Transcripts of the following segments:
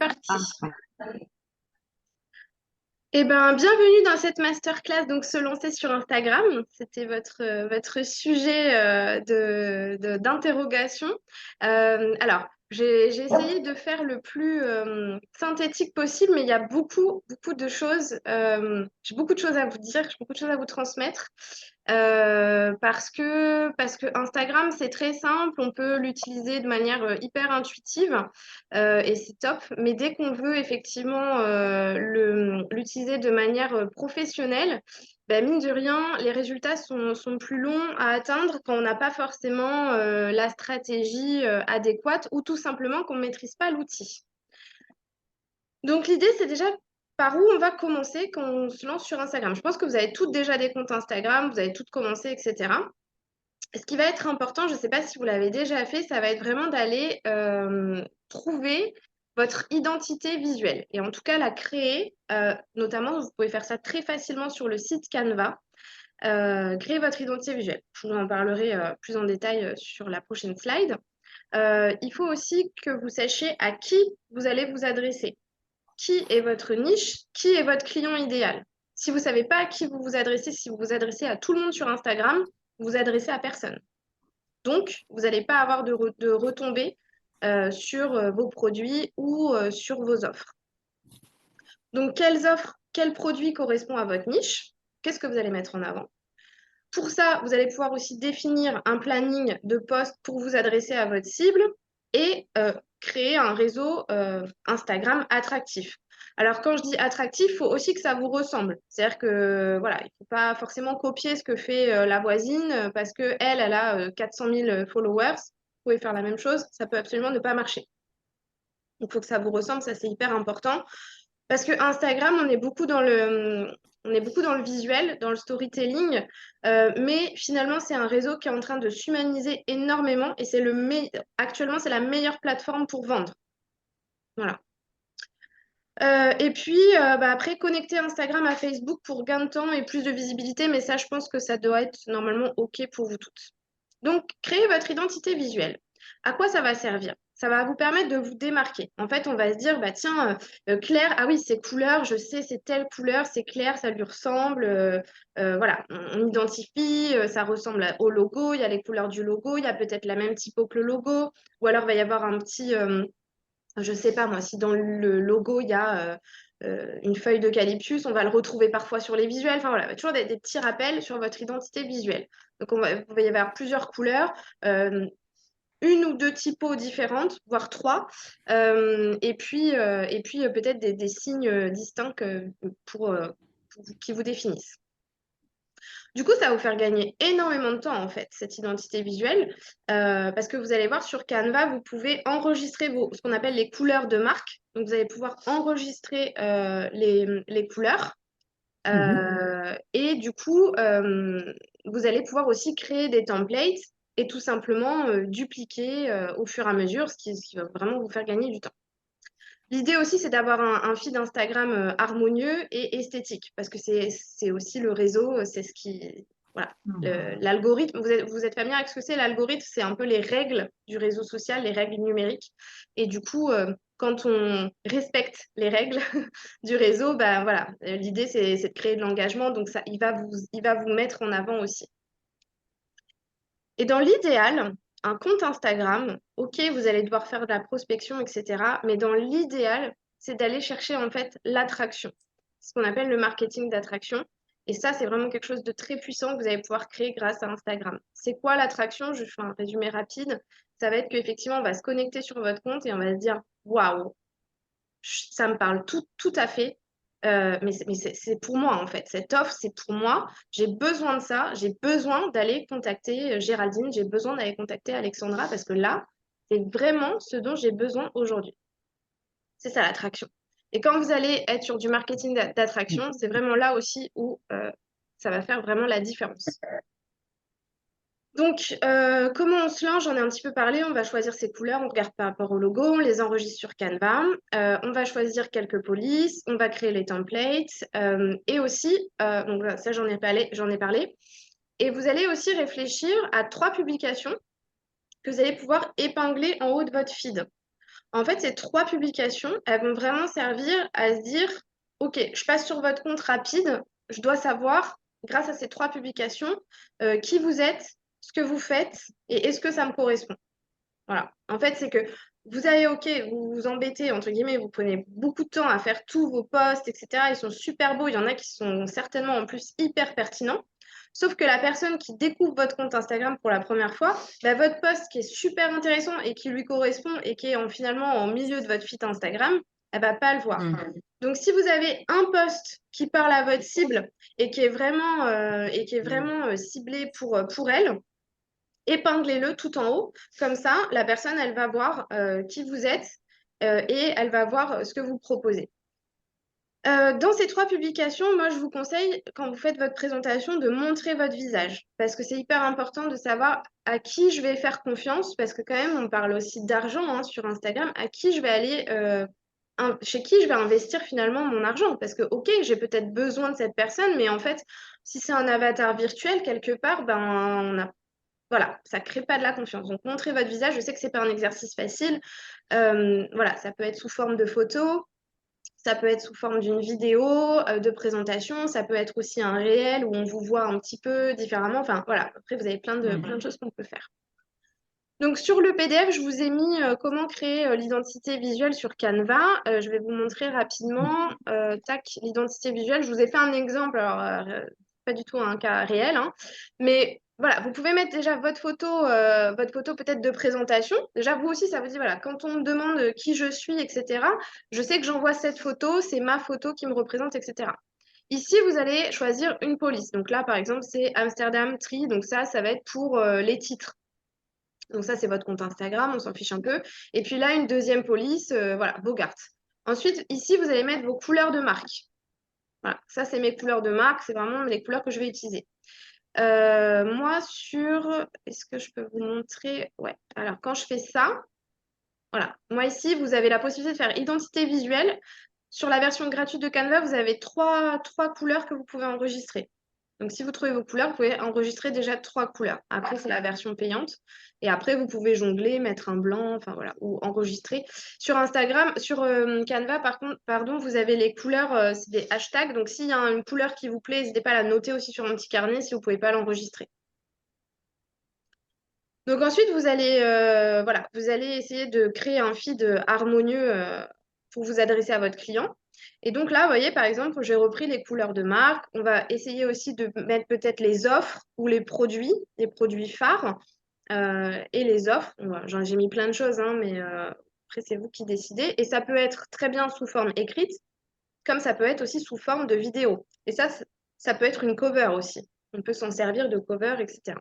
Parti. Parfait. Eh ben, bienvenue dans cette masterclass, donc se lancer sur Instagram. C'était votre sujet d'interrogation. Alors, j'ai essayé de faire le plus synthétique possible, mais il y a beaucoup de choses. J'ai beaucoup de choses à vous dire, j'ai beaucoup de choses à vous transmettre. Parce que Instagram, c'est très simple, on peut l'utiliser de manière hyper intuitive et c'est top. Mais dès qu'on veut effectivement l'utiliser de manière professionnelle, ben, mine de rien, les résultats sont plus longs à atteindre quand on n'a pas forcément la stratégie adéquate ou tout simplement qu'on ne maîtrise pas l'outil. Donc l'idée, c'est déjà par où on va commencer quand on se lance sur Instagram. Je pense que vous avez toutes déjà des comptes Instagram, vous avez toutes commencé, etc. Ce qui va être important, je ne sais pas si vous l'avez déjà fait, ça va être vraiment d'aller trouver votre identité visuelle et en tout cas la créer. Notamment, vous pouvez faire ça très facilement sur le site Canva. Créer votre identité visuelle. Je vous en parlerai plus en détail sur la prochaine slide. Il faut aussi que vous sachiez à qui vous allez vous adresser. Qui est votre niche? Qui est votre client idéal? Si vous ne savez pas à qui vous vous adressez, si vous vous adressez à tout le monde sur Instagram, vous vous adressez à personne. Donc, vous n'allez pas avoir de retombées sur vos produits ou sur vos offres. Donc, quelles offres, quels produits correspondent à votre niche? Qu'est-ce que vous allez mettre en avant? Pour ça, vous allez pouvoir aussi définir un planning de posts pour vous adresser à votre cible et créer un réseau Instagram attractif. Alors, quand je dis attractif, il faut aussi que ça vous ressemble. C'est-à-dire que voilà, il ne faut pas forcément copier ce que fait la voisine parce qu'elle a 400 000 followers. Vous pouvez faire la même chose, ça peut absolument ne pas marcher. Il faut que ça vous ressemble, ça c'est hyper important. Parce que Instagram, on est beaucoup dans le visuel, dans le storytelling, mais finalement, c'est un réseau qui est en train de s'humaniser énormément et actuellement, c'est la meilleure plateforme pour vendre. Voilà. Et puis, bah, après, connecter Instagram à Facebook pour gain de temps et plus de visibilité, mais ça, je pense que ça doit être normalement OK pour vous toutes. Donc, créez votre identité visuelle. À quoi ça va servir? Ça va vous permettre de vous démarquer. En fait, on va se dire, bah tiens, Claire, ah oui, ces couleurs, je sais, c'est telle couleur, c'est clair, ça lui ressemble. Voilà, on identifie, ça ressemble au logo, il y a les couleurs du logo, il y a peut-être la même typo que le logo, ou alors il va y avoir un petit, je sais pas moi, si dans le logo, il y a une feuille d'eucalyptus, on va le retrouver parfois sur les visuels. Enfin voilà, toujours des petits rappels sur votre identité visuelle. Donc, il va y avoir plusieurs couleurs, une ou deux typos différentes, voire trois, et puis peut-être des signes distincts qui vous définissent. Du coup, ça va vous faire gagner énormément de temps, en fait, cette identité visuelle, parce que vous allez voir sur Canva, vous pouvez enregistrer ce qu'on appelle les couleurs de marque. Donc, vous allez pouvoir enregistrer les couleurs. Mhm. Et du coup, vous allez pouvoir aussi créer des templates et tout simplement dupliquer au fur et à mesure, ce qui va vraiment vous faire gagner du temps. L'idée aussi, c'est d'avoir un feed Instagram harmonieux et esthétique, parce que c'est aussi le réseau, c'est ce qui... Voilà, Mhm. l'algorithme, vous êtes familier avec ce que c'est l'algorithme, c'est un peu les règles du réseau social, les règles numériques. Et du coup, quand on respecte les règles du réseau, ben voilà, l'idée, c'est de créer de l'engagement, donc ça, il va vous mettre en avant aussi. Et dans l'idéal, un compte Instagram, ok, vous allez devoir faire de la prospection, etc. Mais dans l'idéal, c'est d'aller chercher en fait l'attraction, ce qu'on appelle le marketing d'attraction. Et ça, c'est vraiment quelque chose de très puissant que vous allez pouvoir créer grâce à Instagram. C'est quoi l'attraction? Je fais un résumé rapide. Ça va être qu'effectivement, on va se connecter sur votre compte et on va se dire, waouh, ça me parle tout à fait. Mais c'est pour moi, en fait. Cette offre, c'est pour moi. J'ai besoin de ça. J'ai besoin d'aller contacter Géraldine. J'ai besoin d'aller contacter Alexandra parce que là, c'est vraiment ce dont j'ai besoin aujourd'hui. C'est ça l'attraction. Et quand vous allez être sur du marketing d'attraction, c'est vraiment là aussi où ça va faire vraiment la différence. Donc, comment on se lance? J'en ai un petit peu parlé. On va choisir ses couleurs, on regarde par rapport au logo, on les enregistre sur Canva. On va choisir quelques polices, on va créer les templates. Et aussi, donc voilà, ça j'en ai parlé. Et vous allez aussi réfléchir à 3 publications que vous allez pouvoir épingler en haut de votre feed. En fait, ces 3 publications, elles vont vraiment servir à se dire, OK, je passe sur votre compte rapide, je dois savoir, grâce à ces 3 publications, qui vous êtes, ce que vous faites et est-ce que ça me correspond. Voilà. En fait, c'est que vous allez, OK, vous vous embêtez, entre guillemets, vous prenez beaucoup de temps à faire tous vos posts, etc. Ils sont super beaux, il y en a qui sont certainement en plus hyper pertinents. Sauf que la personne qui découvre votre compte Instagram pour la première fois, bah, votre post qui est super intéressant et qui lui correspond et qui est finalement en milieu de votre feed Instagram, elle va pas le voir. Donc, si vous avez un post qui parle à votre cible et qui est vraiment ciblé pour elle, épinglez-le tout en haut. Comme ça, la personne, elle va voir qui vous êtes et elle va voir ce que vous proposez. Dans ces 3 publications, moi, je vous conseille, quand vous faites votre présentation, de montrer votre visage. Parce que c'est hyper important de savoir à qui je vais faire confiance. Parce que quand même, on parle aussi d'argent hein, sur Instagram. À qui je vais aller, chez qui je vais investir finalement mon argent. Parce que, OK, j'ai peut-être besoin de cette personne, mais en fait, si c'est un avatar virtuel, quelque part, ben, on a voilà, ça ne crée pas de la confiance. Donc, montrez votre visage. Je sais que ce n'est pas un exercice facile. Voilà, ça peut être sous forme de photo, ça peut être sous forme d'une vidéo de présentation, ça peut être aussi un réel où on vous voit un petit peu différemment. Enfin, voilà, après, vous avez plein de choses qu'on peut faire. Donc, sur le PDF, je vous ai mis comment créer l'identité visuelle sur Canva. Je vais vous montrer rapidement. Tac, l'identité visuelle. Je vous ai fait un exemple. Alors, pas du tout un cas réel, hein, mais voilà, vous pouvez mettre déjà votre photo peut-être de présentation. Déjà, vous aussi, ça vous dit, voilà, quand on me demande qui je suis, etc., je sais que j'envoie cette photo, c'est ma photo qui me représente, etc. Ici, vous allez choisir une police. Donc là, par exemple, c'est Amsterdam Tree. Donc ça va être pour les titres. Donc ça, c'est votre compte Instagram, on s'en fiche un peu. Et puis là, une deuxième police, voilà, Bogart. Ensuite, ici, vous allez mettre vos couleurs de marque. Voilà, ça, c'est mes couleurs de marque, c'est vraiment les couleurs que je vais utiliser. Moi, est-ce que je peux vous montrer? Ouais, alors quand je fais ça, voilà. Moi, ici, vous avez la possibilité de faire identité visuelle. Sur la version gratuite de Canva, vous avez trois couleurs que vous pouvez enregistrer. Donc, si vous trouvez vos couleurs, vous pouvez enregistrer déjà 3 couleurs. Après, c'est la version payante. Et après, vous pouvez jongler, mettre un blanc, enfin voilà, ou enregistrer. Sur Instagram, sur Canva, par contre, pardon, vous avez les couleurs, c'est des hashtags. Donc, s'il y a une couleur qui vous plaît, n'hésitez pas à la noter aussi sur un petit carnet si vous ne pouvez pas l'enregistrer. Donc ensuite, voilà, vous allez essayer de créer un feed harmonieux pour vous adresser à votre client. Et donc là, vous voyez, par exemple, j'ai repris les couleurs de marque. On va essayer aussi de mettre peut-être les offres ou les produits phares et les offres. J'ai mis plein de choses, hein, mais après, c'est vous qui décidez. Et ça peut être très bien sous forme écrite, comme ça peut être aussi sous forme de vidéo. Et ça peut être une cover aussi. On peut s'en servir de cover, etc.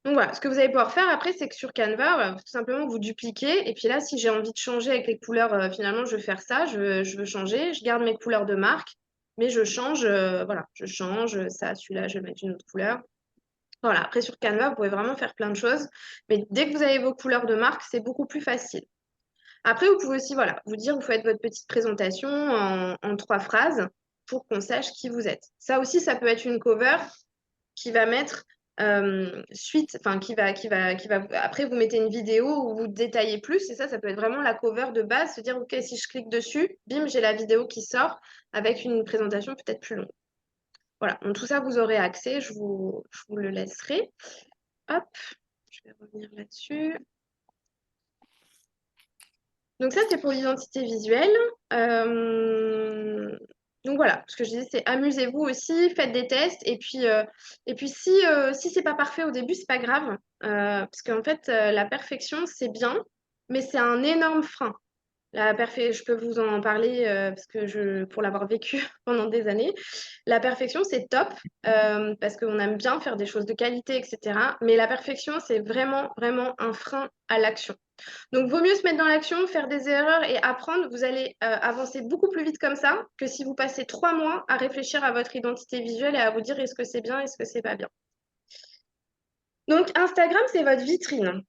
Donc voilà, ce que vous allez pouvoir faire après, c'est que sur Canva, voilà, tout simplement, vous dupliquez. Et puis là, si j'ai envie de changer avec les couleurs, finalement, je veux faire ça, je veux changer. Je garde mes couleurs de marque, mais je change, voilà, je change ça, celui-là, je vais mettre une autre couleur. Voilà, après sur Canva, vous pouvez vraiment faire plein de choses. Mais dès que vous avez vos couleurs de marque, c'est beaucoup plus facile. Après, vous pouvez aussi, voilà, vous dire, vous faites votre petite présentation en 3 phrases pour qu'on sache qui vous êtes. Ça aussi, ça peut être une cover qui va mettre suite, enfin après vous mettez une vidéo où vous détaillez plus et ça peut être vraiment la cover de base, se dire ok si je clique dessus, bim j'ai la vidéo qui sort avec une présentation peut-être plus longue. Voilà, donc tout ça vous aurez accès, je vous le laisserai. Hop, je vais revenir là-dessus. Donc ça, c'est pour l'identité visuelle. Donc voilà, ce que je disais, c'est amusez-vous aussi, faites des tests. Et puis si c'est pas parfait au début, c'est pas grave. Parce qu'en fait, la perfection, c'est bien, mais c'est un énorme frein. Je peux vous en parler parce que pour l'avoir vécu pendant des années. La perfection, c'est top parce qu'on aime bien faire des choses de qualité, etc. Mais la perfection, c'est vraiment, vraiment un frein à l'action. Donc, vaut mieux se mettre dans l'action, faire des erreurs et apprendre. Vous allez avancer beaucoup plus vite comme ça que si vous passez 3 mois à réfléchir à votre identité visuelle et à vous dire est-ce que c'est bien, est-ce que c'est pas bien. Donc, Instagram, c'est votre vitrine.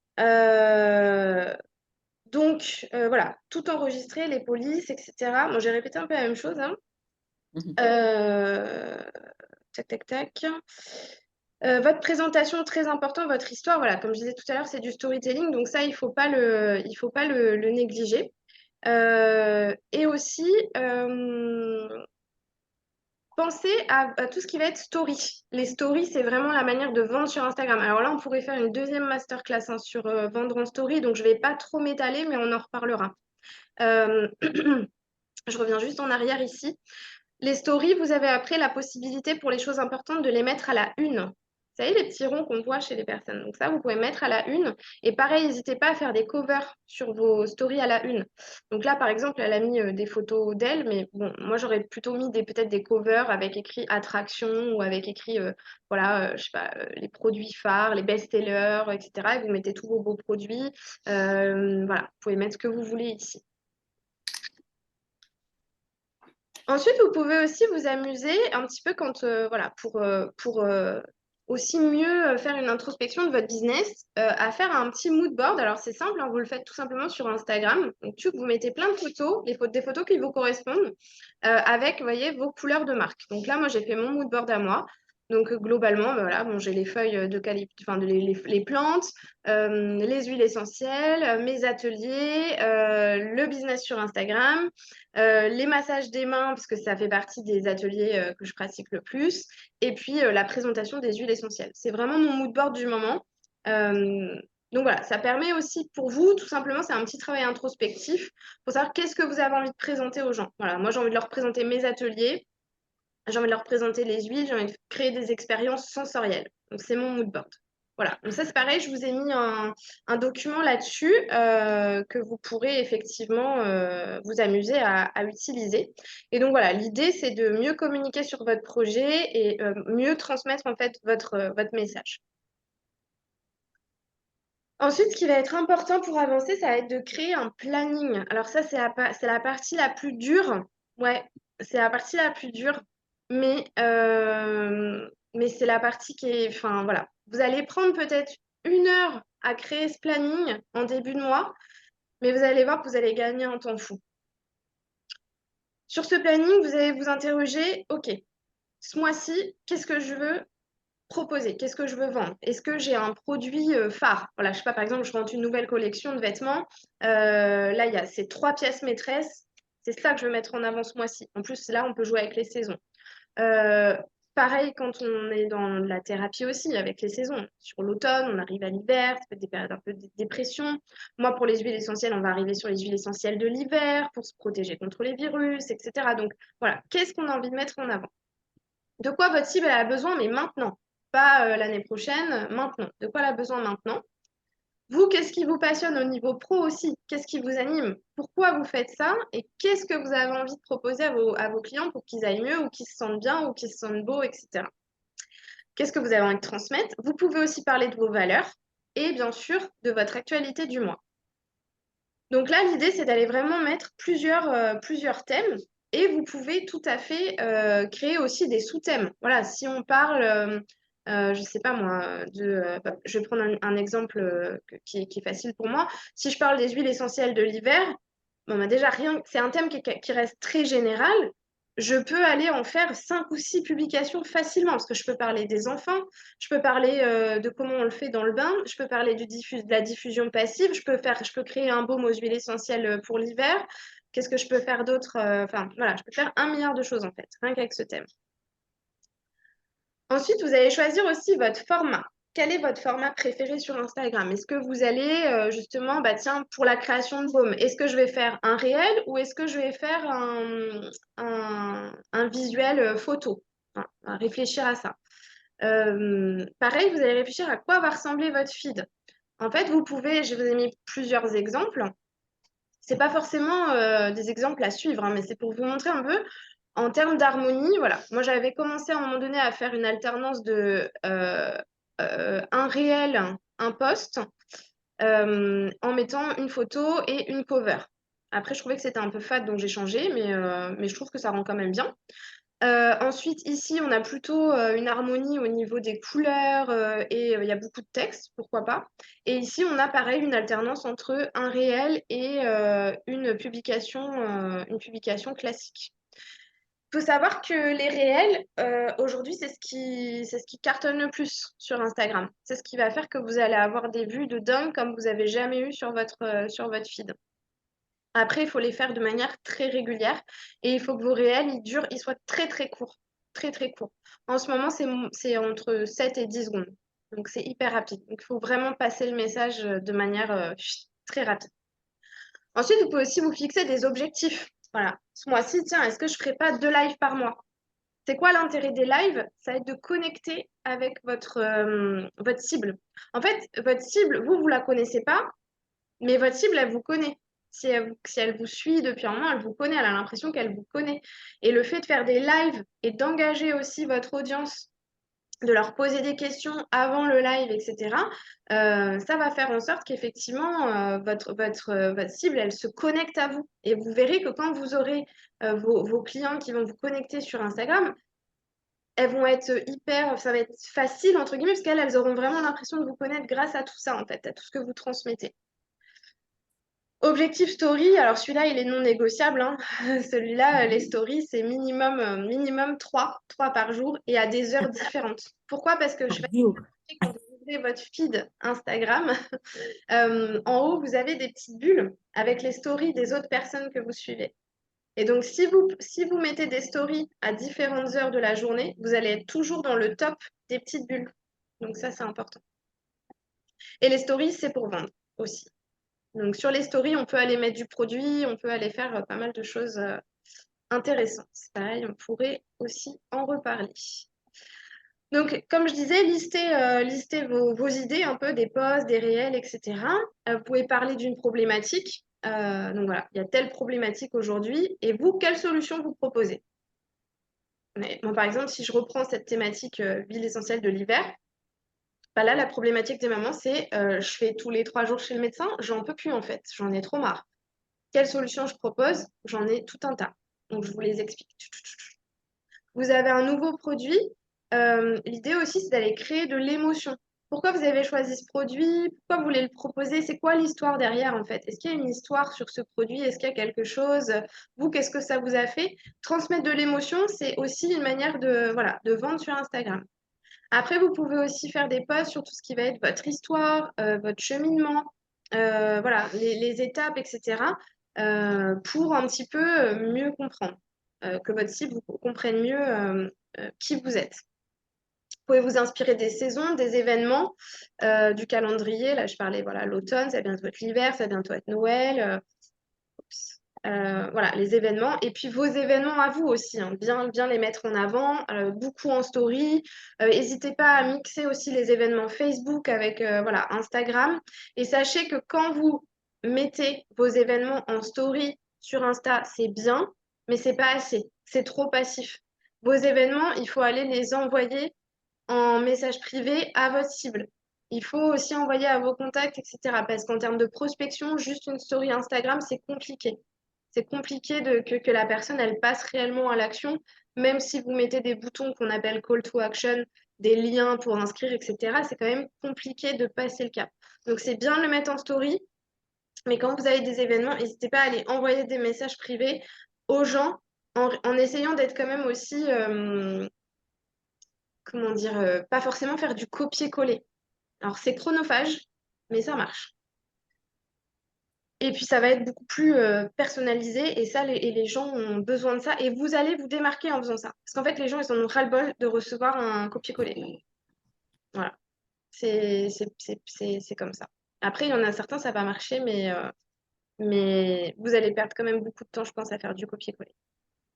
Voilà, tout enregistrer, les polices, etc. Bon, j'ai répété un peu la même chose, hein. Tac, tac, tac. Votre présentation, très important, votre histoire, voilà, comme je disais tout à l'heure, c'est du storytelling, donc ça, il faut pas le négliger. Et aussi, pensez à tout ce qui va être story. Les stories, c'est vraiment la manière de vendre sur Instagram. Alors là, on pourrait faire une deuxième masterclass hein, sur vendre en story, donc je ne vais pas trop m'étaler, mais on en reparlera. Euh, je reviens juste en arrière ici. Les stories, vous avez après la possibilité pour les choses importantes de les mettre à la une. Vous savez, les petits ronds qu'on voit chez les personnes. Donc ça, vous pouvez mettre à la une. Et pareil, n'hésitez pas à faire des covers sur vos stories à la une. Donc là, par exemple, elle a mis des photos d'elle, mais bon, moi, j'aurais plutôt mis peut-être des covers avec écrit attraction ou avec écrit, voilà, je sais pas, les produits phares, les best-sellers, etc. Et vous mettez tous vos beaux produits. Voilà, vous pouvez mettre ce que vous voulez ici. Ensuite, vous pouvez aussi vous amuser un petit peu quand, voilà, pour aussi mieux faire une introspection de votre business, à faire un petit mood board. Alors, c'est simple, hein, vous le faites tout simplement sur Instagram. Donc, vous mettez plein de photos, des photos qui vous correspondent, avec, vous voyez, vos couleurs de marque. Donc là, moi, j'ai fait mon mood board à moi. Donc, globalement, ben voilà, bon, j'ai les feuilles d'eucalyptus, enfin, les plantes, les huiles essentielles, mes ateliers, le business sur Instagram. Les massages des mains, parce que ça fait partie des ateliers que je pratique le plus, et puis la présentation des huiles essentielles. C'est vraiment mon mood board du moment. Euh, donc voilà, ça permet aussi pour vous, tout simplement, c'est un petit travail introspectif pour savoir qu'est-ce que vous avez envie de présenter aux gens. Voilà, moi j'ai envie de leur présenter mes ateliers, j'ai envie de leur présenter les huiles, j'ai envie de créer des expériences sensorielles. Donc c'est mon mood board. Voilà, donc ça c'est pareil, je vous ai mis un document là-dessus que vous pourrez effectivement vous amuser à utiliser. Et donc voilà, l'idée c'est de mieux communiquer sur votre projet et mieux transmettre en fait votre message. Ensuite, ce qui va être important pour avancer, ça va être de créer un planning. Alors ça, c'est la partie la plus dure. Ouais, c'est la partie la plus dure, mais c'est la partie qui est... Enfin, voilà. Vous allez prendre peut-être 1 heure à créer ce planning en début de mois, mais vous allez voir que vous allez gagner un temps fou. Sur ce planning, vous allez vous interroger, OK, ce mois-ci, qu'est-ce que je veux proposer? Qu'est-ce que je veux vendre? Est-ce que j'ai un produit phare? Voilà, je sais pas, par exemple, je rentre une nouvelle collection de vêtements. Là, il y a ces 3 pièces maîtresses. C'est ça que je veux mettre en avant ce mois-ci. En plus, là, on peut jouer avec les saisons. Euh, Pareil quand on est dans la thérapie aussi, avec les saisons. Sur l'automne, on arrive à l'hiver, ça peut être des périodes un peu de dépression. Moi, pour les huiles essentielles, on va arriver sur les huiles essentielles de l'hiver pour se protéger contre les virus, etc. Donc, voilà, qu'est-ce qu'on a envie de mettre en avant? De quoi votre cible elle a besoin, mais maintenant, pas l'année prochaine, maintenant. De quoi elle a besoin maintenant? Vous, qu'est-ce qui vous passionne au niveau pro aussi? Qu'est-ce qui vous anime? Pourquoi vous faites ça? Et qu'est-ce que vous avez envie de proposer à vos clients pour qu'ils aillent mieux ou qu'ils se sentent bien ou qu'ils se sentent beaux, etc. Qu'est-ce que vous avez envie de transmettre? Vous pouvez aussi parler de vos valeurs et bien sûr de votre actualité du mois. Donc là, l'idée, c'est d'aller vraiment mettre plusieurs thèmes et vous pouvez tout à fait créer aussi des sous-thèmes. Voilà, si on parle, je ne sais pas moi, je vais prendre un exemple qui est facile pour moi. Si je parle des huiles essentielles de l'hiver, bon, bah déjà, rien, c'est un thème qui reste très général. Je peux aller en faire 5 ou 6 publications facilement parce que je peux parler des enfants, je peux parler de comment on le fait dans le bain, je peux parler de la diffusion passive, je peux créer un baume aux huiles essentielles pour l'hiver. Qu'est-ce que je peux faire d'autre? Enfin, voilà, je peux faire 1 milliard de choses en fait, rien qu'avec ce thème. Ensuite, vous allez choisir aussi votre format. Quel est votre format préféré sur Instagram? Est-ce que vous allez justement, bah tiens, pour la création de baume, est-ce que je vais faire un réel ou est-ce que je vais faire un visuel photo? Enfin, à réfléchir à ça. Pareil, vous allez réfléchir à quoi va ressembler votre feed. En fait, je vous ai mis plusieurs exemples. C'est pas forcément des exemples à suivre, hein, mais c'est pour vous montrer un peu en termes d'harmonie. Voilà, moi j'avais commencé à un moment donné à faire une alternance de un réel, un post, en mettant une photo et une cover. Après, je trouvais que c'était un peu fade, donc j'ai changé, mais je trouve que ça rend quand même bien. Ensuite, ici, on a plutôt une harmonie au niveau des couleurs et il y a beaucoup de texte, pourquoi pas. Et ici, on a pareil une alternance entre un réel et une publication classique. faut savoir que les réels, aujourd'hui, c'est ce qui cartonne le plus sur Instagram. C'est ce qui va faire que vous allez avoir des vues de dingue comme vous avez jamais eu sur votre feed. Après, il faut les faire de manière très régulière et il faut que vos réels, ils soient très très courts. Très très courts. En ce moment, c'est entre 7 et 10 secondes. Donc, c'est hyper rapide. Donc, il faut vraiment passer le message de manière très rapide. Ensuite, vous pouvez aussi vous fixer des objectifs. Voilà. Ce mois-ci, tiens, est-ce que je ne ferai pas 2 lives par mois? C'est quoi l'intérêt des lives? Ça va être de connecter avec votre cible. En fait, votre cible, vous ne la connaissez pas, mais votre cible, elle vous connaît. Si elle vous suit depuis un moment, elle vous connaît, elle a l'impression qu'elle vous connaît. Et le fait de faire des lives et d'engager aussi votre audience, de leur poser des questions avant le live, etc., ça va faire en sorte qu'effectivement, votre cible, elle se connecte à vous. Et vous verrez que quand vous aurez vos clients qui vont vous connecter sur Instagram, elles vont être ça va être facile, entre guillemets, parce qu'elles auront vraiment l'impression de vous connaître grâce à tout ça, en fait, à tout ce que vous transmettez. Objectif story, alors celui-là, il est non négociable, hein. Celui-là, les stories, c'est minimum 3 par jour et à des heures différentes. Pourquoi? Parce que je vais quand vous ouvrez votre feed Instagram, en haut, vous avez des petites bulles avec les stories des autres personnes que vous suivez. Et donc, si vous mettez des stories à différentes heures de la journée, vous allez être toujours dans le top des petites bulles. Donc ça, c'est important. Et les stories, c'est pour vendre aussi. Donc sur les stories, on peut aller mettre du produit, on peut aller faire pas mal de choses intéressantes. C'est pareil, on pourrait aussi en reparler. Donc, comme je disais, listez vos idées, un peu des posts, des réels, etc. Vous pouvez parler d'une problématique. Donc voilà, il y a telle problématique aujourd'hui. Et vous, quelle solution vous proposez? Bon, par exemple, si je reprends cette thématique huile essentielle de l'hiver, bah là, la problématique des mamans, c'est je fais tous les 3 jours chez le médecin, j'en peux plus en fait, j'en ai trop marre. Quelle solution je propose? J'en ai tout un tas. Donc, je vous les explique. Vous avez un nouveau produit. L'idée aussi, c'est d'aller créer de l'émotion. Pourquoi vous avez choisi ce produit? Pourquoi vous voulez le proposer? C'est quoi l'histoire derrière, en fait? Est-ce qu'il y a une histoire sur ce produit? Est-ce qu'il y a quelque chose? Vous, qu'est-ce que ça vous a fait? Transmettre de l'émotion, c'est aussi une manière voilà, de vendre sur Instagram. Après, vous pouvez aussi faire des posts sur tout ce qui va être votre histoire, votre cheminement, voilà, les étapes, etc., pour un petit peu mieux comprendre, que votre cible vous comprenne mieux qui vous êtes. Vous pouvez vous inspirer des saisons, des événements, du calendrier. Là, je parlais, voilà, l'automne, ça va bientôt être l'hiver, ça va bientôt être Noël. Voilà, les événements. Et puis vos événements à vous aussi, hein, bien les mettre en avant, beaucoup en story. N'hésitez pas à mixer aussi les événements Facebook avec voilà, Instagram. Et sachez que quand vous mettez vos événements en story sur Insta, c'est bien, mais c'est pas assez. C'est trop passif. Vos événements, il faut aller les envoyer en message privé à votre cible. Il faut aussi envoyer à vos contacts, etc. Parce qu'en termes de prospection, juste une story Instagram, c'est compliqué. C'est compliqué que la personne, elle passe réellement à l'action, même si vous mettez des boutons qu'on appelle call to action, des liens pour inscrire, etc. C'est quand même compliqué de passer le cap. Donc, c'est bien de le mettre en story, mais quand vous avez des événements, n'hésitez pas à aller envoyer des messages privés aux gens en essayant d'être quand même aussi, comment dire, pas forcément faire du copier-coller. Alors, c'est chronophage, mais ça marche. Et puis, ça va être beaucoup plus personnalisé et les gens ont besoin de ça. Et vous allez vous démarquer en faisant ça. Parce qu'en fait, les gens, ils en ont ras-le-bol de recevoir un copier-coller. Voilà. C'est comme ça. Après, il y en a certains, ça va marcher, mais vous allez perdre quand même beaucoup de temps, je pense, à faire du copier-coller.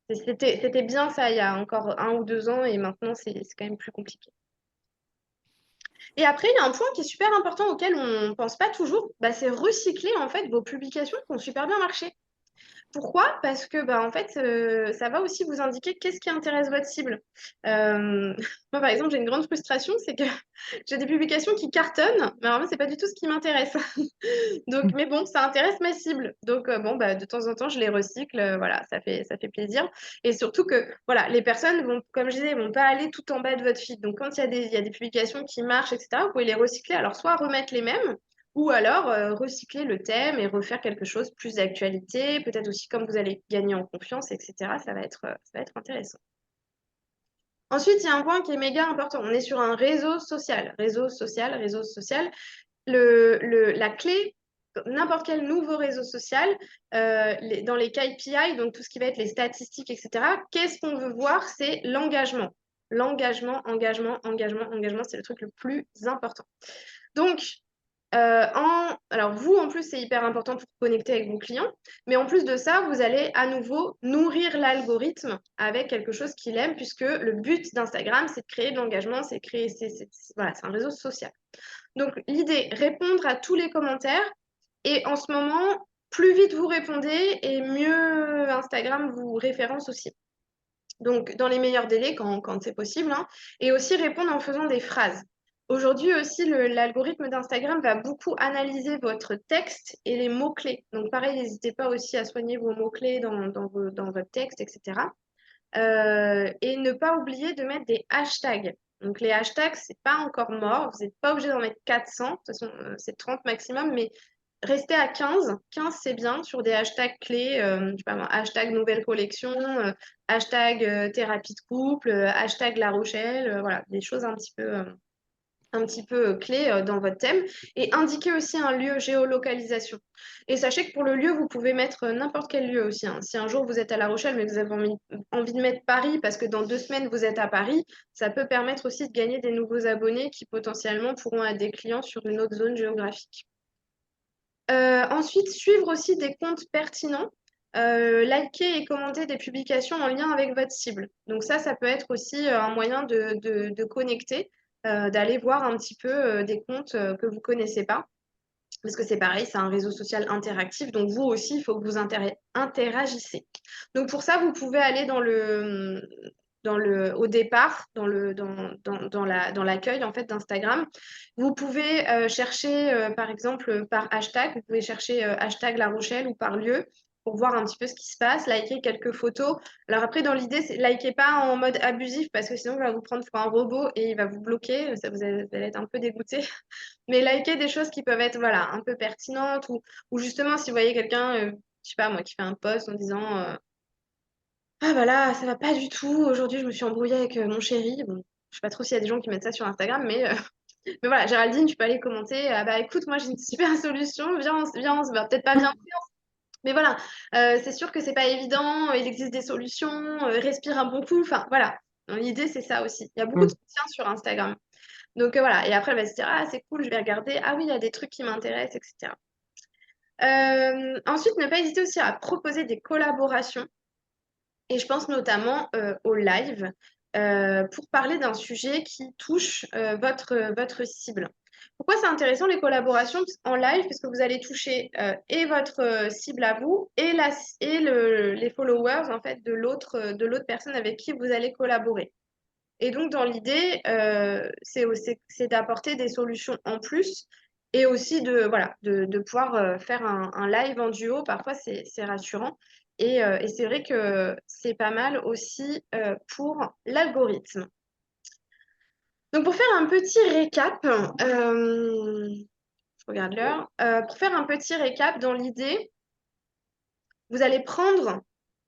C'était bien ça il y a encore 1 ou 2 ans et maintenant, c'est quand même plus compliqué. Et après, il y a un point qui est super important auquel on ne pense pas toujours, bah, c'est recycler en fait vos publications qui ont super bien marché. Pourquoi? Parce que bah, en fait, ça va aussi vous indiquer qu'est-ce qui intéresse votre cible. Moi, par exemple, j'ai une grande frustration, c'est que j'ai des publications qui cartonnent, mais alors moi, c'est pas du tout ce qui m'intéresse. Donc, mais bon, ça intéresse ma cible. Donc, bon, bah, de temps en temps, je les recycle. Voilà, ça fait plaisir. Et surtout que, voilà, les personnes vont, comme je disais, vont pas aller tout en bas de votre feed. Donc, quand il y a des publications qui marchent, etc., vous pouvez les recycler. Alors, soit remettre les mêmes, ou alors recycler le thème et refaire quelque chose plus d'actualité, peut-être aussi comme vous allez gagner en confiance, etc. Ça va être intéressant. Ensuite, il y a un point qui est méga important. On est sur un réseau social. Réseau social, réseau social. La clé, n'importe quel nouveau réseau social, dans les KPI, donc tout ce qui va être les statistiques, etc., qu'est-ce qu'on veut voir? C'est l'engagement. L'engagement, engagement, engagement, engagement, c'est le truc le plus important. Donc, alors vous, en plus, c'est hyper important pour connecter avec vos clients, mais en plus de ça, vous allez à nouveau nourrir l'algorithme avec quelque chose qu'il aime, puisque le but d'Instagram, c'est de créer de l'engagement, c'est créer, voilà, c'est un réseau social. Donc, l'idée, répondre à tous les commentaires. Et en ce moment, plus vite vous répondez et mieux Instagram vous référence aussi. Donc, dans les meilleurs délais, quand c'est possible, hein. Et aussi répondre en faisant des phrases. Aujourd'hui aussi, l'algorithme d'Instagram va beaucoup analyser votre texte et les mots-clés. Donc, pareil, n'hésitez pas aussi à soigner vos mots-clés dans votre texte, etc. Et ne pas oublier de mettre des hashtags. Donc les hashtags, c'est pas encore mort. Vous n'êtes pas obligé d'en mettre 400. De toute façon, c'est 30 maximum, mais restez à 15. 15, c'est bien sur des hashtags clés. Je sais pas moi, hashtag nouvelle collection, hashtag thérapie de couple, hashtag La Rochelle. Voilà, des choses un petit peu clé dans votre thème et indiquez aussi un lieu géolocalisation. Et sachez que pour le lieu, vous pouvez mettre n'importe quel lieu aussi, hein. Si un jour vous êtes à La Rochelle mais que vous avez envie de mettre Paris parce que dans 2 semaines vous êtes à Paris, ça peut permettre aussi de gagner des nouveaux abonnés qui potentiellement pourront être des clients sur une autre zone géographique. Ensuite, suivre aussi des comptes pertinents. Liker et commenter des publications en lien avec votre cible. Donc ça peut être aussi un moyen de connecter, d'aller voir un petit peu des comptes que vous ne connaissez pas. Parce que c'est pareil, c'est un réseau social interactif. Donc vous aussi, il faut que vous interagissez. Donc pour ça, vous pouvez aller au départ, dans l'accueil en fait d'Instagram. Vous pouvez chercher, par exemple, par hashtag. Vous pouvez chercher hashtag La Rochelle ou par lieu pour voir un petit peu ce qui se passe, liker quelques photos. Alors après, dans l'idée, c'est likez pas en mode abusif parce que sinon, il va vous prendre pour un robot et il va vous bloquer. Ça, vous allez être un peu dégoûté. Mais liker des choses qui peuvent être voilà, un peu pertinentes ou justement si vous voyez quelqu'un, je sais pas moi, qui fait un post en disant ah bah là, ça va pas du tout, aujourd'hui je me suis embrouillée avec mon chéri. Bon, je sais pas trop s'il y a des gens qui mettent ça sur Instagram, mais voilà, Géraldine, tu peux aller commenter. Ah bah écoute, moi j'ai une super solution, viens, peut-être pas bien, mais voilà, c'est sûr que c'est pas évident, il existe des solutions, respire un bon coup, enfin voilà. L'idée c'est ça aussi. Il y a beaucoup de Mm. soutien sur Instagram. Donc voilà, et après, elle va se dire, ah, c'est cool, je vais regarder. Ah oui, il y a des trucs qui m'intéressent, etc. Ensuite, ne pas hésiter aussi à proposer des collaborations. Et je pense notamment au live pour parler d'un sujet qui touche votre cible. Pourquoi c'est intéressant les collaborations en live? Parce que vous allez toucher et votre cible à vous et les followers en fait, de l'autre personne avec qui vous allez collaborer. Et donc, dans l'idée, c'est d'apporter des solutions en plus et aussi voilà, de pouvoir faire un live en duo. Parfois, c'est rassurant. Et c'est vrai que c'est pas mal aussi pour l'algorithme. Donc, pour faire un petit récap, je regarde l'heure. Pour faire un petit récap, dans l'idée, vous allez prendre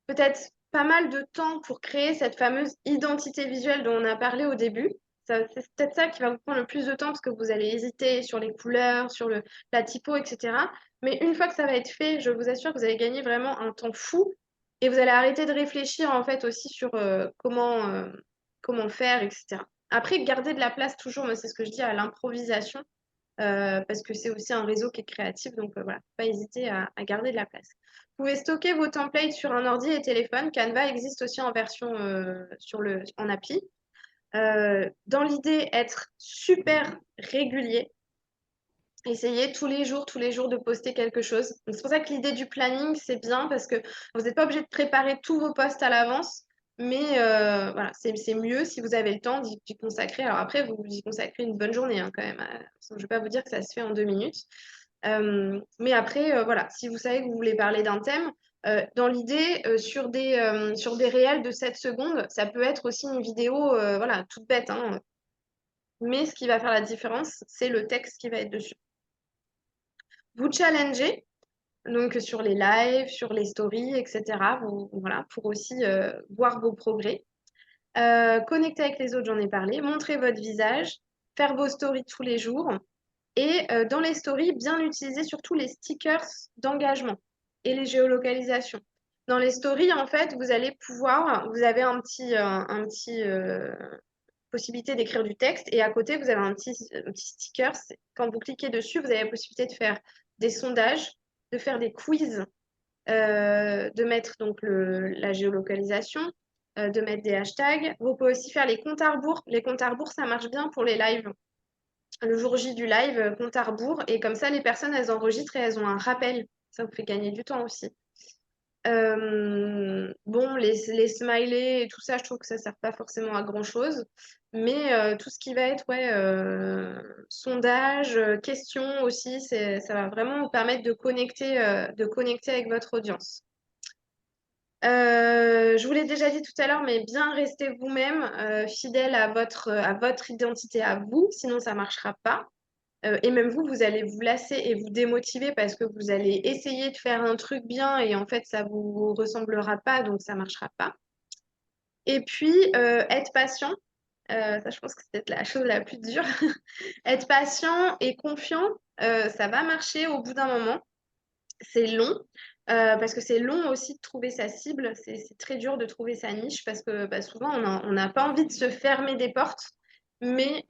peut-être pas mal de temps pour créer cette fameuse identité visuelle dont on a parlé au début. C'est peut-être ça qui va vous prendre le plus de temps parce que vous allez hésiter sur les couleurs, sur la typo, etc. Mais une fois que ça va être fait, je vous assure que vous allez gagner vraiment un temps fou et vous allez arrêter de réfléchir en fait aussi sur comment faire, etc. Après, garder de la place toujours, moi c'est ce que je dis à l'improvisation parce que c'est aussi un réseau qui est créatif. Donc voilà, faut pas hésiter à garder de la place. Vous pouvez stocker vos templates sur un ordi et téléphone. Canva existe aussi en version en appli. Dans l'idée, être super régulier. Essayez tous les jours de poster quelque chose. Donc, c'est pour ça que l'idée du planning, c'est bien parce que vous n'êtes pas obligé de préparer tous vos posts à l'avance. Mais voilà, c'est mieux si vous avez le temps d'y consacrer. Alors après, vous y consacrez une bonne journée hein, quand même. Je ne vais pas vous dire que ça se fait en 2 minutes. Mais après, voilà, si vous savez que vous voulez parler d'un thème, dans l'idée, sur des réels de 7 secondes, ça peut être aussi une vidéo voilà, toute bête, hein. Mais ce qui va faire la différence, c'est le texte qui va être dessus. vous challenger, donc sur les lives, sur les stories, etc. Voilà, pour aussi voir vos progrès. Connecter avec les autres, j'en ai parlé. Montrer votre visage, faire vos stories tous les jours. Et dans les stories, bien utiliser surtout les stickers d'engagement et les géolocalisations. Dans les stories, en fait, vous allez pouvoir, vous avez un petit possibilité d'écrire du texte et à côté, vous avez un petit sticker. Quand vous cliquez dessus, vous avez la possibilité de faire des sondages, de faire des quiz, de mettre donc la géolocalisation, de mettre des hashtags. Vous pouvez aussi faire les comptes à rebours. Les comptes à rebours, ça marche bien pour les lives. Le jour J du live, compte à rebours. Et comme ça, les personnes, elles enregistrent et elles ont un rappel. Ça vous fait gagner du temps aussi. Bon, les smileys et tout ça, je trouve que ça ne sert pas forcément à grand-chose. Mais tout ce qui va être ouais, sondage, questions aussi, ça va vraiment vous permettre de connecter avec votre audience. Je vous l'ai déjà dit tout à l'heure, mais bien rester vous-même, fidèle à votre identité à vous, sinon ça ne marchera pas. Et même vous, vous allez vous lasser et vous démotiver parce que vous allez essayer de faire un truc bien et en fait, ça ne vous ressemblera pas, donc ça ne marchera pas. Et puis, être patient. Ça, je pense que c'est peut-être la chose la plus dure. Être patient et confiant, ça va marcher au bout d'un moment. C'est long, parce que c'est long aussi de trouver sa cible. C'est très dur de trouver sa niche parce que bah, souvent, on n'a pas envie de se fermer des portes. Mais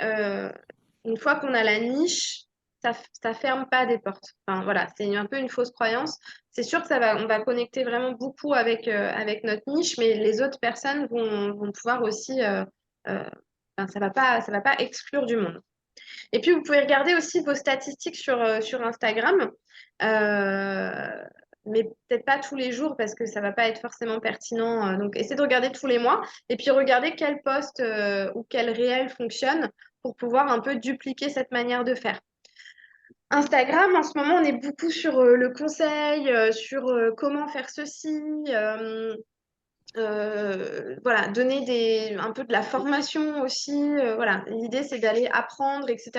une fois qu'on a la niche, ça ferme pas des portes. Enfin, voilà, c'est un peu une fausse croyance. C'est sûr que on va connecter vraiment beaucoup avec notre niche, mais les autres personnes vont pouvoir aussi. Euh, enfin, ça va pas exclure du monde. Et puis, vous pouvez regarder aussi vos statistiques sur Instagram, euh, mais peut-être pas tous les jours parce que ça va pas être forcément pertinent. Donc, essayez de regarder tous les mois et puis regardez quel post ou quel réel fonctionne pour pouvoir un peu dupliquer cette manière de faire. Instagram, en ce moment, on est beaucoup sur le conseil, sur comment faire ceci. Voilà, donner un peu de la formation aussi. Voilà, l'idée c'est d'aller apprendre, etc.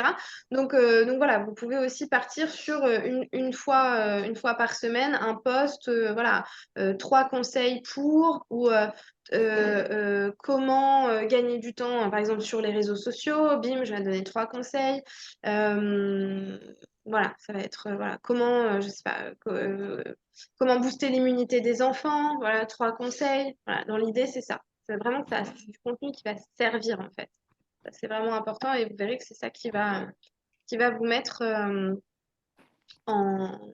Donc voilà, vous pouvez aussi partir sur une fois par semaine un post, voilà, 3 conseils pour ou comment gagner du temps, hein, par exemple sur les réseaux sociaux. Bim, je vais donner 3 conseils. Euh, voilà, ça va être voilà, comment, je sais pas, comment booster l'immunité des enfants, voilà, 3 conseils. Voilà, dans l'idée, c'est ça. C'est vraiment que c'est du contenu qui va servir, en fait. Ça, c'est vraiment important et vous verrez que c'est ça qui va vous mettre en,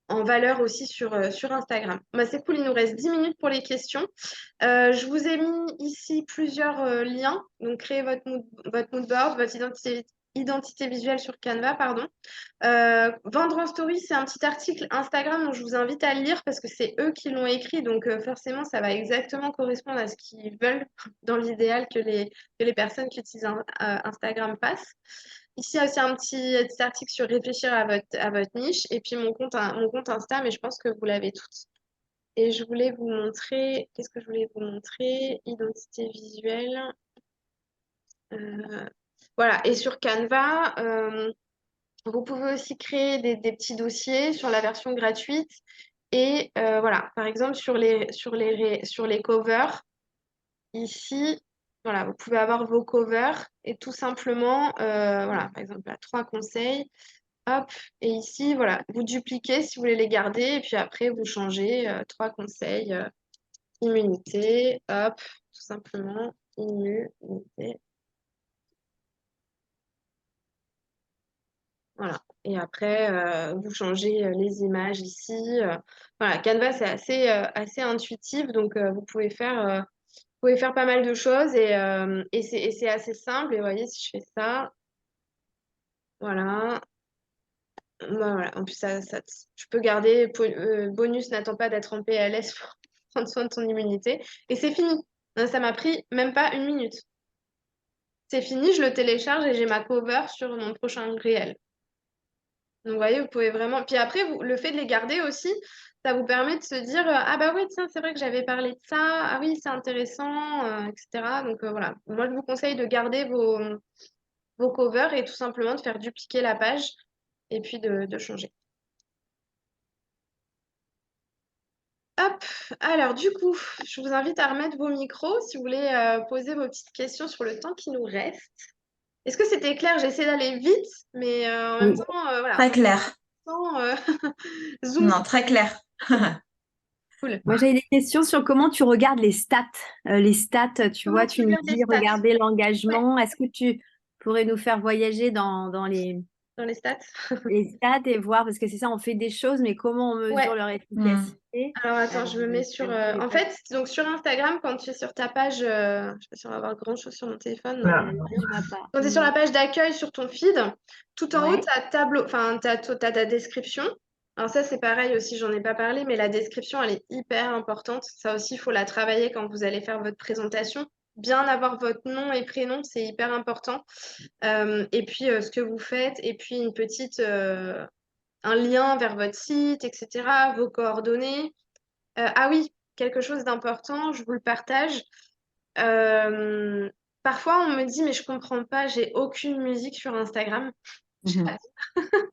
en valeur aussi sur Instagram. Bah, c'est cool, il nous reste 10 minutes pour les questions. Je vous ai mis ici plusieurs liens. Donc, créez votre mood board, votre identité visuelle sur Canva, pardon. Vendre en story, c'est un petit article Instagram dont je vous invite à le lire parce que c'est eux qui l'ont écrit. Donc, forcément, ça va exactement correspondre à ce qu'ils veulent dans l'idéal que les personnes qui utilisent Instagram fassent. Ici, il y a aussi un petit article sur réfléchir à votre niche et puis mon compte Insta, mais je pense que vous l'avez toutes. Et je voulais vous montrer, qu'est-ce que je voulais vous montrer? Identité visuelle. Euh, voilà, et sur Canva, vous pouvez aussi créer des petits dossiers sur la version gratuite. Et voilà, par exemple, sur les covers, ici, voilà, vous pouvez avoir vos covers et tout simplement, voilà, par exemple, là, 3 conseils. Hop, et ici, voilà, vous dupliquez si vous voulez les garder, et puis après, vous changez 3 conseils, immunité, hop, tout simplement, immunité, voilà. Et après, vous changez les images ici. Voilà, Canva, c'est assez intuitif, donc vous pouvez faire pas mal de choses, et c'est assez simple. Et vous voyez, si je fais ça, voilà. Bah, voilà. En plus, tu peux garder bonus n'attend pas d'être en PLS pour prendre soin de ton immunité. Et c'est fini. Ça m'a pris même pas une minute. C'est fini, je le télécharge et j'ai ma cover sur mon prochain réel. Donc, vous voyez, vous pouvez vraiment. Puis après, le fait de les garder aussi, ça vous permet de se dire ah bah oui, tiens, c'est vrai que j'avais parlé de ça. Ah oui, c'est intéressant, etc. Donc, voilà. Moi, je vous conseille de garder vos covers et tout simplement de faire dupliquer la page et puis de changer. Hop, alors du coup, je vous invite à remettre vos micros si vous voulez poser vos petites questions sur le temps qui nous reste. Est-ce que c'était clair? J'essaie d'aller vite, mais en même Oui, temps, voilà, très clair. sans zoom, Non, très clair. cool. Moi, j'avais des questions sur comment tu regardes les stats. Les stats, tu Comment vois, tu tu nous regardes les dis stats? regarder Ouais, l'engagement. Est-ce que tu pourrais nous faire voyager dans dans les stats. les stats et voir, parce que c'est ça, on fait des choses, mais comment on mesure Ouais. leur Hmm. efficacité? Alors attends, je me mets Je sur. t'avoue, j'ai En pas. fait, donc sur Instagram, quand tu es sur ta page, je sais pas si on va avoir grand-chose sur mon téléphone. Non. Voilà. Là, il n'y en a pas. Quand tu es sur la Non. page d'accueil sur ton feed, tout en haut, tu Ouais. as tableau, enfin, tu as ta description. Alors ça, c'est pareil aussi, j'en ai pas parlé, mais la description, elle est hyper importante. Ça aussi, il faut la travailler quand vous allez faire votre présentation. Bien avoir votre nom et prénom, c'est hyper important. Et puis, ce que vous faites, et puis une petite, un lien vers votre site, etc., vos coordonnées. Ah oui, quelque chose d'important, je vous le partage. Euh, Parfois, on me dit, mais je comprends pas, j'ai aucune musique sur Instagram. Mhm.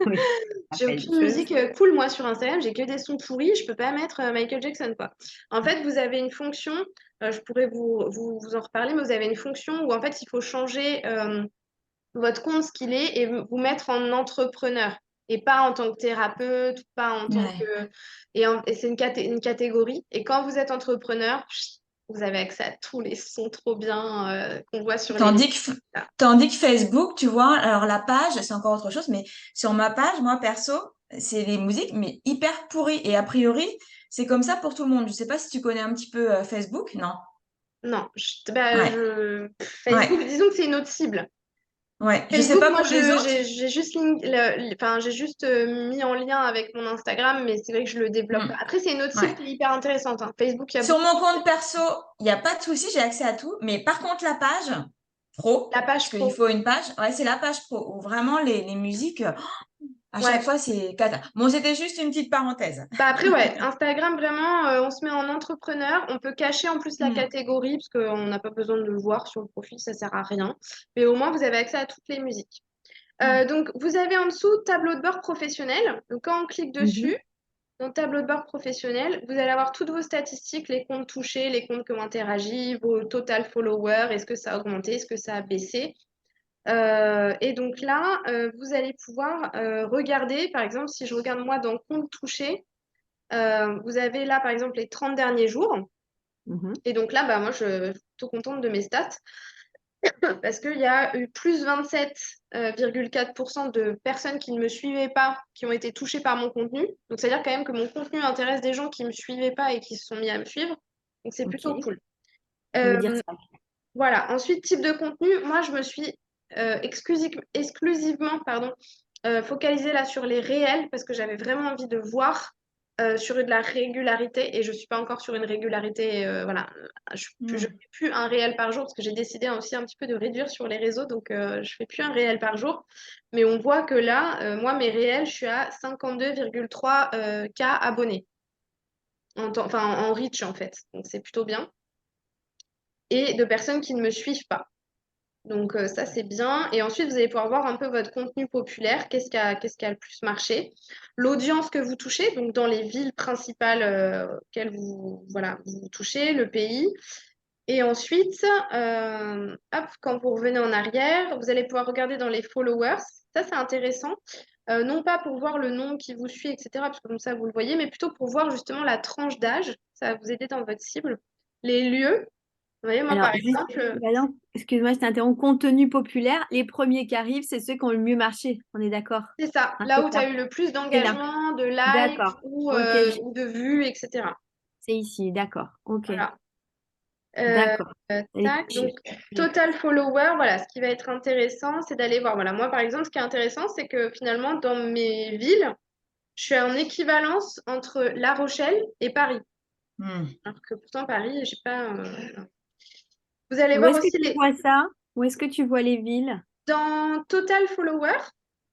Oui, ça J'ai fait une aucune chose. musique cool, moi, sur Instagram. J'ai que des sons pourris. Je peux pas mettre Michael Jackson, quoi. En fait, vous avez une fonction, je pourrais vous en reparler, mais vous avez une fonction où, en fait, il faut changer votre compte, ce qu'il est, et vous mettre en entrepreneur. Et pas en tant que thérapeute, pas en tant Ouais. que... Et c'est une catégorie. Et quand vous êtes entrepreneur, vous avez accès à tous les sons trop bien qu'on voit sur les... Tandis que, tandis que Facebook, tu vois, alors la page, c'est encore autre chose, mais sur ma page, moi, perso, c'est les musiques, mais hyper pourries. Et a priori, c'est comme ça pour tout le monde. Je sais pas si tu connais un petit peu Facebook, non? Non, bah, Ouais, Facebook, ouais, disons que c'est une autre cible. ouais. Je sais Facebook, pas moi, pour les autres. j'ai juste, enfin, j'ai juste mis en lien avec mon Instagram, mais c'est vrai que je le développe pas. Hmm, Après, c'est une autre cible ouais. qui est hyper intéressante, hein. Facebook, il y a Sur beaucoup mon compte perso, il n'y a pas de souci, j'ai accès à tout. Mais par contre, la page pro, la parce page qu'il pro. faut une page, ouais, c'est la page pro où vraiment les musiques, à chaque Ouais. fois, c'est cata. Bon, c'était juste une petite parenthèse. Bah après, ouais, Instagram, vraiment, on se met en entrepreneur. On peut cacher en plus la Hmm, catégorie, parce qu'on n'a pas besoin de le voir sur le profil, ça sert à rien. Mais au moins, vous avez accès à toutes les musiques. hmm. Donc, vous avez en dessous tableau de bord professionnel. Donc, quand on clique Mhm. dessus, dans le tableau de bord professionnel, vous allez avoir toutes vos statistiques, les comptes touchés, les comptes qui ont interagi, vos total followers, est-ce que ça a augmenté, est-ce que ça a baissé. Et donc là, vous allez pouvoir regarder, par exemple, si je regarde moi dans compte touché, vous avez là, par exemple, les 30 derniers jours. Mhm. Et donc là, bah, moi, je suis plutôt contente de mes stats parce qu'il y a eu plus 27,4% de personnes qui ne me suivaient pas, qui ont été touchées par mon contenu. Donc, c'est-à-dire quand même que mon contenu intéresse des gens qui ne me suivaient pas et qui se sont mis à me suivre. Donc, c'est Ok, plutôt cool. ça Euh, veut dire ça. voilà. Ensuite, type de contenu. Moi, je me suis exclusivement pardon, focalisée là sur les réels parce que j'avais vraiment envie de voir sur de la régularité et je ne suis pas encore sur une régularité. Voilà. Je Hmm. fais plus un réel par jour parce que j'ai décidé aussi un petit peu de réduire sur les réseaux. Donc, je fais plus un réel par jour. Mais on voit que là, moi, mes réels, je suis à 52,3 K abonnés. Enfin, en reach, en fait. Donc, c'est plutôt bien. Et de personnes qui ne me suivent pas. Donc ça, c'est bien. Et ensuite, vous allez pouvoir voir un peu votre contenu populaire, qu'est-ce qui a le plus marché, l'audience que vous touchez, donc dans les villes principales auxquelles voilà, vous touchez, le pays. Et ensuite, hop, quand vous revenez en arrière, vous allez pouvoir regarder dans les followers. Ça, c'est intéressant. Non pas pour voir le nom qui vous suit, etc., parce que comme ça, vous le voyez, mais plutôt pour voir justement la tranche d'âge. Ça va vous aider dans votre cible. Les lieux. Vous voyez, moi, Alors, par juste, exemple, pardon, excuse-moi, je t'interromps. Contenu populaire, les premiers qui arrivent, c'est ceux qui ont le mieux marché. On est d'accord? c'est ça, Hein, là c'est où tu ça. as eu le plus C'est là. d'engagement, de likes D'accord. Ok, ou de vues, etc. c'est ici. D'accord. Ok. Voilà. Euh, D'accord. Tac, donc total follower, voilà, ce qui va être intéressant, c'est d'aller voir. Voilà, moi par exemple, ce qui est intéressant, c'est que finalement, dans mes villes, je suis en équivalence entre La Rochelle et Paris. Hmm. Alors que pourtant, Paris, j'ai pas. Vous allez Où voir est-ce que aussi tu vois ça? Où est-ce que tu vois les villes? dans Total Follower,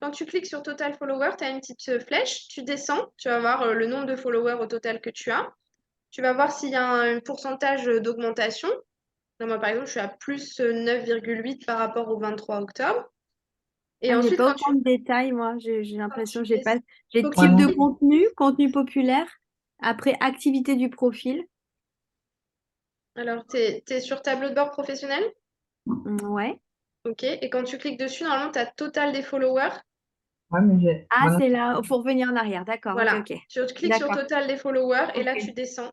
quand tu cliques sur Total Follower, tu as une petite flèche, tu descends, tu vas voir le nombre de followers au total que tu as. Tu vas voir s'il y a un pourcentage d'augmentation. Là, moi, par exemple, je suis à plus 9,8 par rapport au 23 octobre. Et Ah, j'ai ensuite, pas autant de détails, moi. J'ai quand l'impression tu que j'ai pas. J'ai faut que tu type de Ouais. contenu, contenu populaire. Après, activité du profil. Alors, tu es sur tableau de bord professionnel? Ouais. OK. Et quand tu cliques dessus, normalement, tu as total des followers. Ouais, mais Ah, voilà. c'est là. Il faut revenir en arrière. D'accord. Ok, Voilà. ok. Tu cliques sur D'accord. total des followers et là, Ok. tu descends.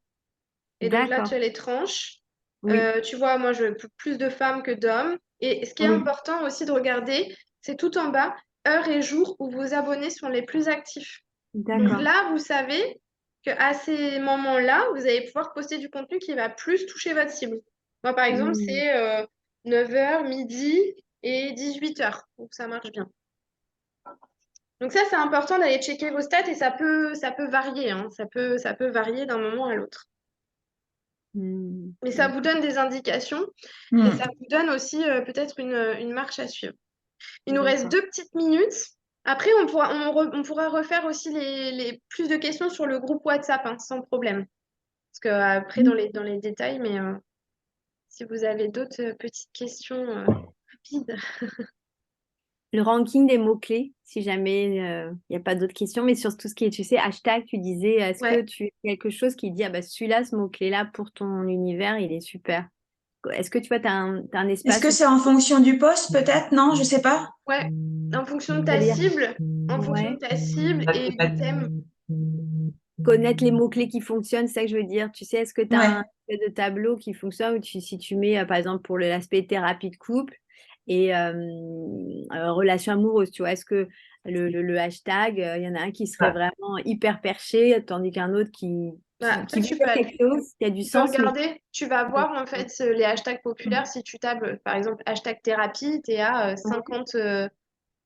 Et donc là, tu D'accord. as les tranches. Oui. Tu vois, moi, je veux plus de femmes que d'hommes. Et ce qui est Oui. important aussi de regarder, c'est tout en bas, heure et jour où vos abonnés sont les plus actifs. Donc D'accord. là, vous savez qu'à ces moments-là, vous allez pouvoir poster du contenu qui va plus toucher votre cible. Moi, par exemple, Hmm. c'est 9h, midi et 18h. Donc ça marche bien. Donc ça, c'est important d'aller checker vos stats et ça peut varier, hein. Ça peut varier d'un moment à l'autre. Hmm. Mais ça vous donne des indications et ça vous donne aussi peut-être une marche à suivre. Il nous reste D'accord. 2 petites minutes. Après, on pourra refaire aussi les plus de questions sur le groupe WhatsApp, hein, sans problème. Parce que après, dans les détails, mais si vous avez d'autres petites questions rapides. Le ranking des mots-clés, si jamais il n'y a pas d'autres questions, mais sur tout ce qui est, tu sais, hashtag, tu disais, est-ce que Ouais. tu as quelque chose qui dit, ah bah celui-là, ce mot-clé-là, pour ton univers, il est super. Est-ce que tu vois, tu as un Est-ce espace que où c'est en fonction du poste, peut-être? Non, je sais pas. Ouais, en fonction de ta c'est-à-dire, cible, en fonction de ouais, ta cible La et du thème. connaître les mots-clés qui fonctionnent, c'est ça que je veux dire. Tu sais, est-ce que tu as un Ouais. espèce de tableau qui fonctionne où si tu mets, par exemple, pour l'aspect thérapie de couple et relation amoureuse, tu vois, est-ce que le hashtag, il y en a un qui serait Ouais. vraiment hyper perché, tandis qu'un autre Bah, qui après, veut dire quelque chose, qui a du tu peux sens, mais regarder, tu vas voir en fait les hashtags populaires. Si tu tapes par exemple hashtag thérapie, tu es à 50,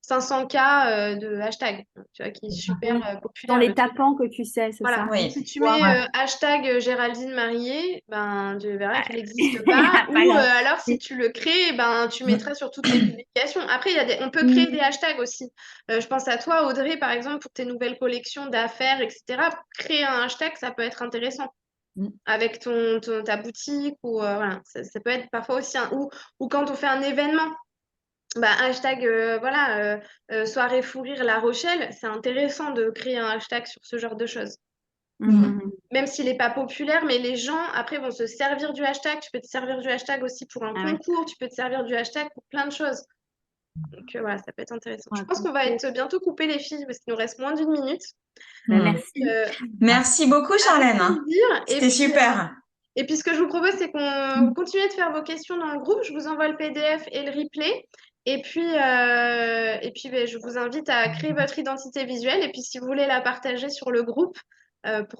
500K de hashtags, tu vois, qui est super oui, dans populaire. les tapants que tu sais, c'est Voilà. ça. Donc, Oui. si tu Voir. mets Ouais. hashtag Géraldine mariée, ben, tu verras qu'il n'existe Il y pas. a pas Ou grave. alors, si tu le crées, ben, tu mettras sur toutes tes publications. Après, on peut créer des hashtags aussi. Je pense à toi, Audrey, par exemple, pour tes nouvelles collections d'affaires, etc. Créer un hashtag, ça peut être intéressant. Avec ta boutique ou voilà. Ça peut être parfois aussi ou quand on fait un événement. Bah, hashtag voilà, soirée fou rire La Rochelle, c'est intéressant de créer un hashtag sur ce genre de choses. Mhm. Même s'il n'est pas populaire, mais les gens après vont se servir du hashtag. Tu peux te servir du hashtag aussi pour un Ah ouais. concours, tu peux te servir du hashtag pour plein de choses. Donc voilà, ça peut être intéressant. Je Ouais, pense qu'on va compris. être bientôt coupé les filles parce qu'il nous reste moins d'1 minute. Ben, Hmm. merci. Euh, Merci beaucoup, avec Charlène. plaisir. C'était super. Et puis ce que je vous propose, c'est qu'on continue de faire vos questions dans le groupe. Je vous envoie le PDF et le replay. Et puis ben, je vous invite à créer votre identité visuelle. Et puis si vous voulez la partager sur le groupe, pour